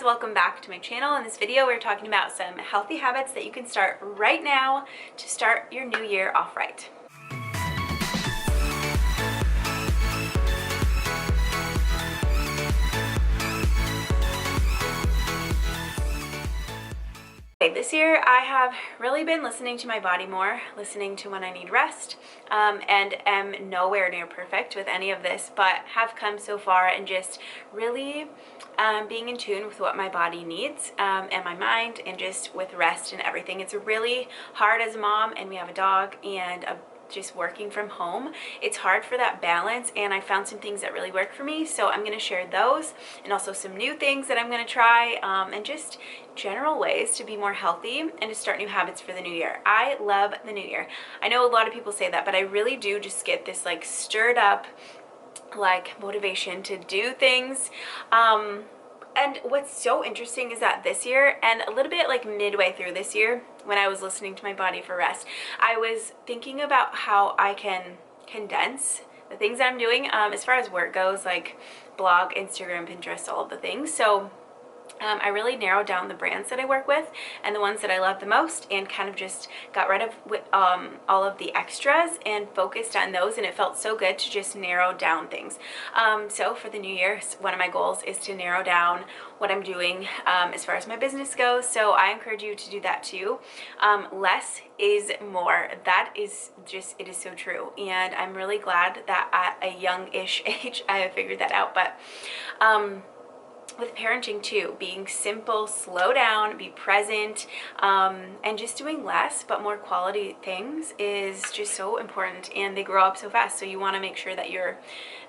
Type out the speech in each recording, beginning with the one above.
Welcome back to my channel. In this video we're talking about some healthy habits that you can start right now to start your new year off right. This year I have really been listening to my body more, listening to when I need rest, and am nowhere near perfect with any of this, but have come so far and just really being in tune with what my body needs and my mind, and just with rest and everything. It's really hard as a mom, and we have a dog and just working from home. It's hard for that balance, and I found some things that really work for me, so I'm going to share those, and also some new things that I'm going to try, and just general ways to be more healthy and to start new habits for the new year. I love the new year. I know a lot of people say that, but I really do just get this like stirred up like motivation to do things. And what's so interesting is that this year, and a little bit like midway through this year, when I was listening to my body for rest, I was thinking about how I can condense the things that I'm doing as far as work goes, like blog, Instagram, Pinterest, all of the things. So I really narrowed down the brands that I work with and the ones that I love the most, and kind of just got rid of all of the extras and focused on those, and it felt so good to just narrow down things. So for the new year, one of my goals is to narrow down what I'm doing as far as my business goes, so I encourage you to do that too. Less is more. That is just, it is so true, and I'm really glad that at a young-ish age I have figured that out. But with parenting too, being simple, slow down, be present, and just doing less but more quality things is just so important, and they grow up so fast, so you want to make sure that you're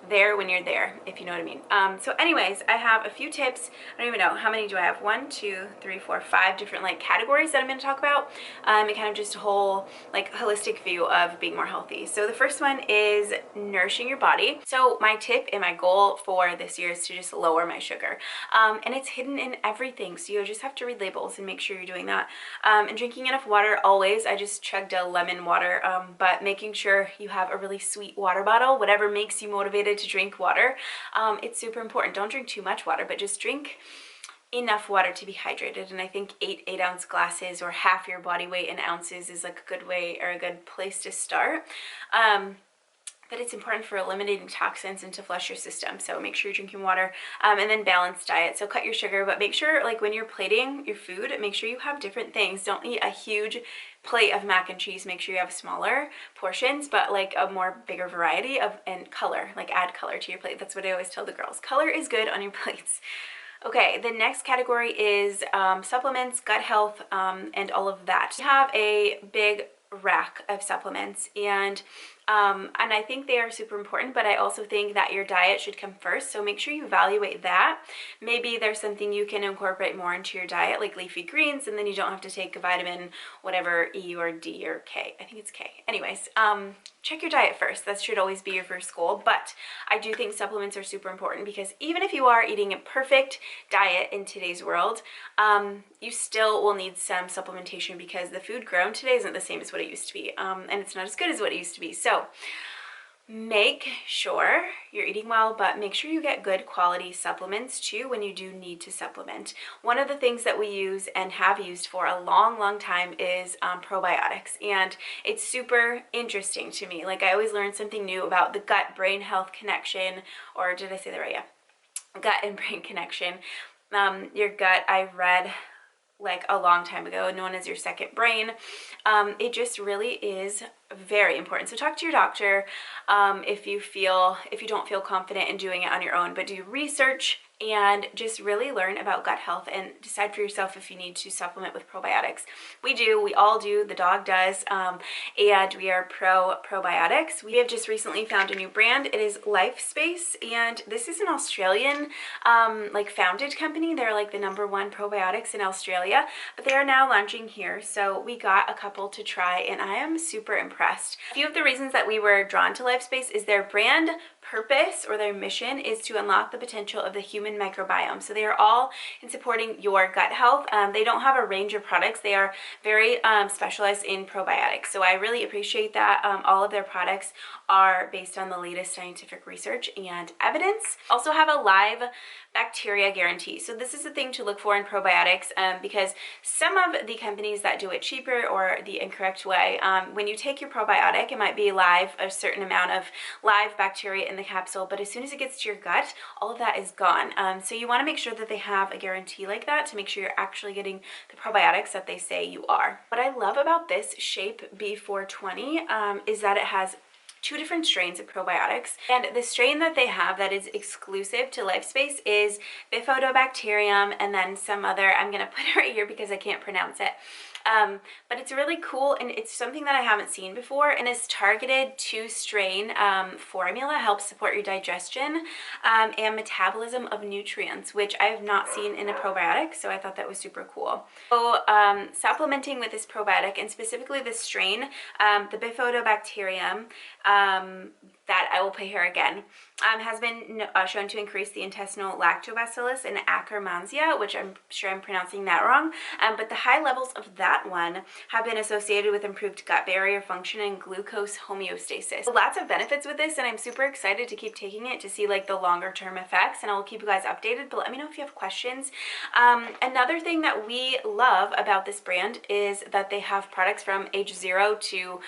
there when you're there, if you know what I mean. So anyways, I have a few tips. I don't even know how many do I have. 1, 2, 3, 4, 5 different like categories that I'm going to talk about, and kind of just a whole like holistic view of being more healthy. So the first one is nourishing your body. So my tip and my goal for this year is to just lower my sugar, and it's hidden in everything, so you just have to read labels and make sure you're doing that, and drinking enough water always. I just chugged a lemon water, but making sure you have a really sweet water bottle, whatever makes you motivated to drink water. It's super important. Don't drink too much water, but just drink enough water to be hydrated. And I think 8-ounce glasses, or half your body weight in ounces, is like a good way, or a good place to start. But it's important for eliminating toxins and to flush your system, so make sure you're drinking water, and then balanced diet. So cut your sugar, but make sure, like when you're plating your food, make sure you have different things. Don't eat a huge plate of mac and cheese. Make sure you have smaller portions, but like a more bigger variety of, and color, like add color to your plate. That's what I always tell the girls. Color is good on your plates. Okay, the next category is supplements, gut health, and all of that. We have a big rack of supplements, and I think they are super important, but I also think that your diet should come first, so make sure you evaluate that. Maybe there's something you can incorporate more into your diet, like leafy greens, and then you don't have to take a vitamin, whatever, E or D or K. I think it's K. Anyways, check your diet first. That should always be your first goal, but I do think supplements are super important, because even if you are eating a perfect diet in today's world, you still will need some supplementation, because the food grown today isn't the same as what it used to be, and it's not as good as what it used to be. So make sure you're eating well, but make sure you get good quality supplements too when you do need to supplement. One of the things that we use and have used for a long time is probiotics, and it's super interesting to me. Like, I always learn something new about the gut-brain health connection, or did I say that right? Yeah, gut and brain connection. Your gut, I read like a long time ago, known as your second brain. It just really is very important. So talk to your doctor if you don't feel confident in doing it on your own, but do research and just really learn about gut health and decide for yourself if you need to supplement with probiotics. We all do, the dog does, and we are pro probiotics. We have just recently found a new brand. It is Life-Space, and this is an Australian like founded company. They're like the #1 probiotics in Australia, but they are now launching here, so we got a couple to try, and I am super impressed. A few of the reasons that we were drawn to Life-Space is their brand purpose or their mission is to unlock the potential of the human microbiome. So they are all in supporting your gut health. They don't have a range of products. They are very specialized in probiotics. So I really appreciate that. All of their products are based on the latest scientific research and evidence. Also have a live bacteria guarantee. So this is the thing to look for in probiotics, because some of the companies that do it cheaper or the incorrect way, when you take your probiotic, it might be live, a certain amount of live bacteria in the capsule, but as soon as it gets to your gut, all of that is gone. So you want to make sure that they have a guarantee like that to make sure you're actually getting the probiotics that they say you are. What I love about this Shape B420 is that it has 2 different strains of probiotics, and the strain that they have that is exclusive to Life-Space is Bifidobacterium, and then some other, I'm gonna put it right here because I can't pronounce it. But it's really cool, and it's something that I haven't seen before, and this targeted 2-strain formula helps support your digestion and metabolism of nutrients, which I have not seen in a probiotic, so I thought that was super cool. So supplementing with this probiotic, and specifically this strain, the Bifidobacterium, that I will put here again, has been shown to increase the intestinal lactobacillus and Akkermansia, which I'm sure I'm pronouncing that wrong, but the high levels of that one have been associated with improved gut barrier function and glucose homeostasis. So lots of benefits with this, and I'm super excited to keep taking it to see like the longer term effects, and I will keep you guys updated, but let me know if you have questions. Another thing that we love about this brand is that they have products from age 0 to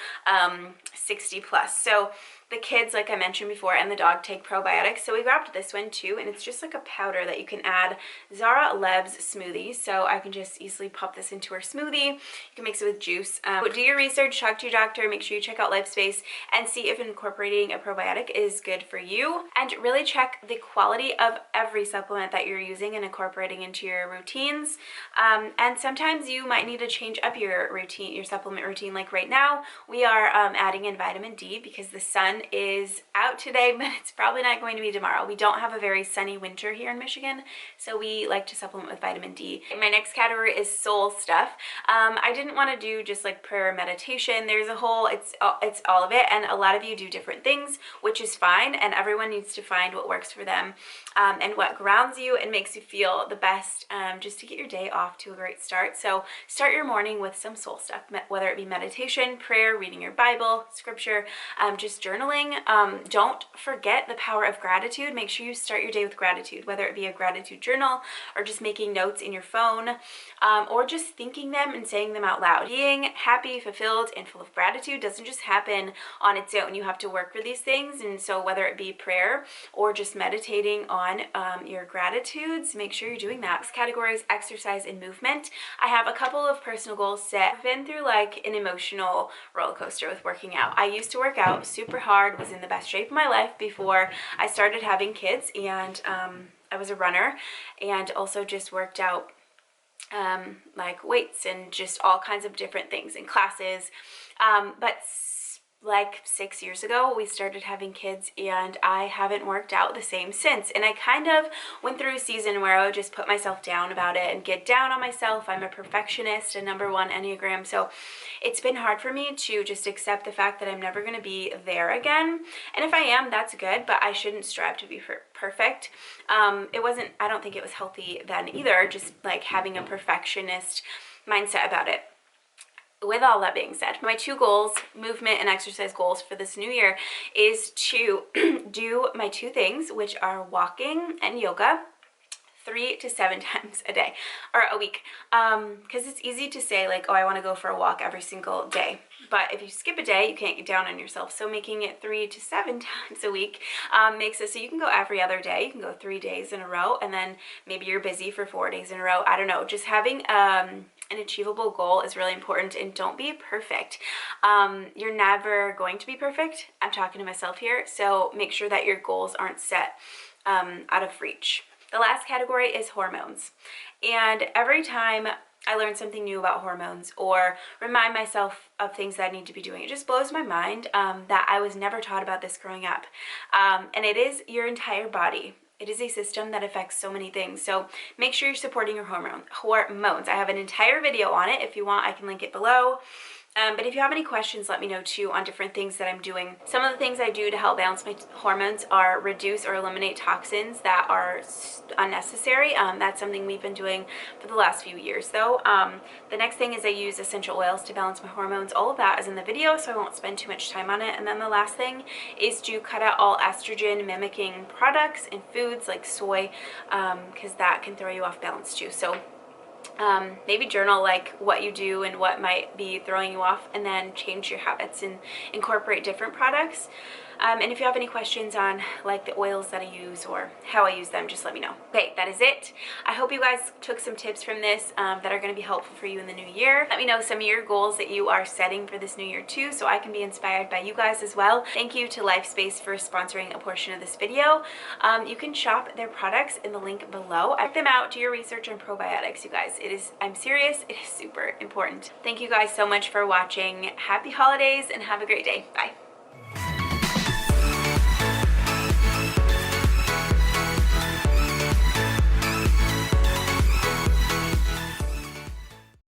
60 plus. So the kids, like I mentioned before, and the dog take probiotics. So we grabbed this one too, and it's just like a powder that you can add. Zara loves smoothies, so I can just easily pop this into her smoothie. You can mix it with juice. Do your research, talk to your doctor, make sure you check out Life-Space and see if incorporating a probiotic is good for you. And really check the quality of every supplement that you're using and incorporating into your routines. And sometimes you might need to change up your routine, your supplement routine. Like right now, we are adding in vitamin D because the sun is out today, but it's probably not going to be tomorrow. We don't have a very sunny winter here in Michigan, so we like to supplement with vitamin D. My next category is soul stuff. I didn't want to do just like prayer or meditation. There's a whole, it's all of it, and a lot of you do different things, which is fine, and everyone needs to find what works for them and what grounds you and makes you feel the best, just to get your day off to a great start. So start your morning with some soul stuff, whether it be meditation, prayer, reading your Bible, scripture, just journaling. Don't forget the power of gratitude. Make sure you start your day with gratitude, whether it be a gratitude journal or just making notes in your phone, or just thinking them and saying them out loud. Being happy, fulfilled, and full of gratitude doesn't just happen on its own. You have to work for these things, and so whether it be prayer or just meditating on your gratitudes, make sure you're doing that. Next category is exercise and movement. I have a couple of personal goals set. I've been through like an emotional roller coaster with working out. I used to work out super hard, was in the best shape of my life before I started having kids, and I was a runner and also just worked out like weights and just all kinds of different things in classes, but like 6 years ago we started having kids, and I haven't worked out the same since. And I kind of went through a season where I would just put myself down about it and get down on myself. I'm a perfectionist, a #1 Enneagram, so it's been hard for me to just accept the fact that I'm never going to be there again. And if I am, that's good, but I shouldn't strive to be perfect. It wasn't, I don't think it was healthy then either, just like having a perfectionist mindset about it. With all that being said, my 2 goals, movement and exercise goals for this new year, is to do my 2 things, which are walking and yoga 3 to 7 times a day or a week, because it's easy to say like, oh, I want to go for a walk every single day, but if you skip a day, you can't get down on yourself. So making it 3 to 7 times a week makes it so you can go every other day. You can go 3 days in a row, and then maybe you're busy for 4 days in a row. I don't know, just having an achievable goal is really important. And don't be perfect. You're never going to be perfect. I'm talking to myself here, so make sure that your goals aren't set out of reach. The last category is hormones, and every time I learn something new about hormones or remind myself of things that I need to be doing, it just blows my mind that I was never taught about this growing up. And it is your entire body. It is a system that affects so many things. So make sure you're supporting your hormones. I have an entire video on it. If you want, I can link it below. But if you have any questions, let me know too on different things that I'm doing. Some of the things I do to help balance my hormones are reduce or eliminate toxins that are unnecessary. That's something we've been doing for the last few years though. The next thing is I use essential oils to balance my hormones. All of that is in the video, so I won't spend too much time on it. And then the last thing is to cut out all estrogen mimicking products and foods like soy, because that can throw you off balance too. So maybe journal like what you do and what might be throwing you off, and then change your habits and incorporate different products. And if you have any questions on like the oils that I use or how I use them, just let me know. Okay, that is it. I hope you guys took some tips from this that are going to be helpful for you in the new year. Let me know some of your goals that you are setting for this new year too, so I can be inspired by you guys as well. Thank you to Life-Space for sponsoring a portion of this video. You can shop their products in the link below. Check them out, do your research on probiotics, you guys. I'm serious, it is super important. Thank you guys so much for watching. Happy holidays and have a great day. Bye.